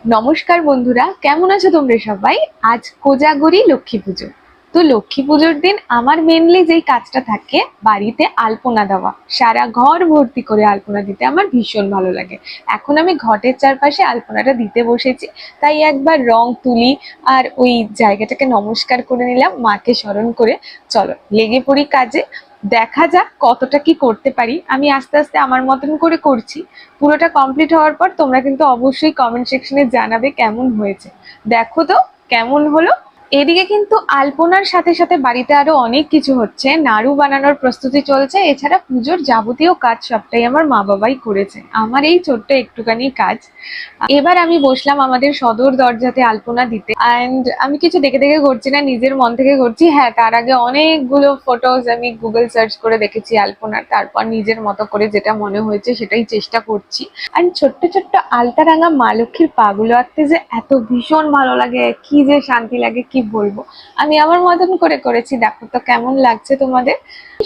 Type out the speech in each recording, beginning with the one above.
নমস্কার বন্ধুরা, কেমন আছো তোমরা সবাই? আজ কোজাগরি লক্ষ্মী পুজো। তো লক্ষ্মী পুজোর দিন আমার মেনলি যেই কাজটা থাকে বাড়িতে আলপনা দেওয়া, সারা ঘর ভর্তি করে আলপনা দিতে আমার ভীষণ ভালো লাগে। এখন আমি ঘটের চারপাশে আলপনাটা দিতে বসেছি, তাই একবার রং তুলি আর ওই জায়গাটাকে নমস্কার করে নিলাম মাকে স্মরণ করে। চলো লেগে পড়ি কাজে, দেখা যাক কতটা কি করতে পারি। আমি আস্তে আস্তে আমার মতন করে করছি। পুরোটা কমপ্লিট হওয়ার পর তোমরা কিন্তু অবশ্যই কমেন্ট সেকশনে জানাবে কেমন হয়েছে। দেখো তো কেমন হলো। এদিকে কিন্তু আলপনার সাথে সাথে বাড়িতে আরো অনেক কিছু হচ্ছে, নাড়ু বানানোর প্রস্তুতি চলছে, এছাড়া পুজোর যাবতীয় কাজ সবটাই আমার মা বাবাই করেছে, আমার এই ছোট্ট একটুখানি কাজ। এবার আমি বসলাম আমাদের সদর দরজাতে আলপনা দিতে, অ্যান্ড আমি কিছু দেখে দেখে করছি না, নিজের মন থেকে করছি। হ্যাঁ, তার আগে অনেকগুলো ফটোজ আমি গুগল সার্চ করে দেখেছি আলপনার, তারপর নিজের মতো করে যেটা মনে হয়েছে সেটাই চেষ্টা করছি। আর ছোট্ট ছোট্ট আলতা রাঙা মা লক্ষ্মীর পাগুলো আঁকতে যে এত ভীষণ ভালো লাগে, কি যে শান্তি লাগে কি বলবো। আমি আমার মতন করে করেছি, দেখো তো কেমন লাগছে তোমাদের।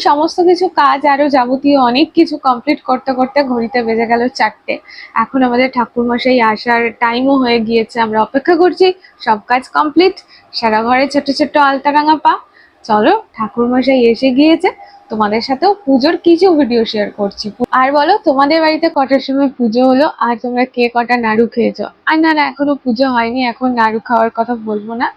সমস্ত কিছু কাজ আরো যাবতীয় অনেক কিছু কমপ্লিট করতে করতে ঘড়িতে বেজে গেল 4টে। এখন আমাদের ঠাকুরমশাই আসার টাইমও হয়ে গিয়েছে, আমরা অপেক্ষা করছি। সব কাজ কমপ্লিট, সারা ঘরে ছোট ছোট আলতা রাঙা পা। চলো ঠাকুরমশাই এসে গিয়েছে, তোমাদের সাথেও পুজোর কিছু ভিডিও শেয়ার করছি। আর বলো তোমাদের বাড়িতে কটার সময় পুজো হলো, আর তোমরা কে কটা নাড়ু খেয়েছো? আর না না, এখনো পুজো হয়নি, এখন নাড়ু খাওয়ার কথা বলবো না।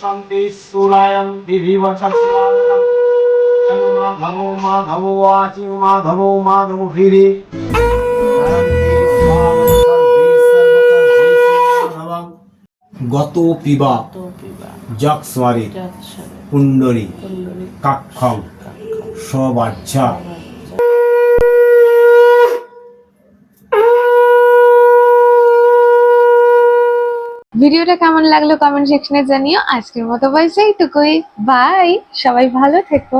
शांति सुरायं विधिवचस्यां माधवो माधवो वाचि माधवो माधवो हृदि गतो पिबा जक्स्वरे कुंडली कक्षं सवाच्चा। ভিডিওটা কেমন লাগলো কমেন্ট সেকশনে জানিও। আজকের মতো বয়সে এইটুকুই, বাই। সবাই ভালো থেকো।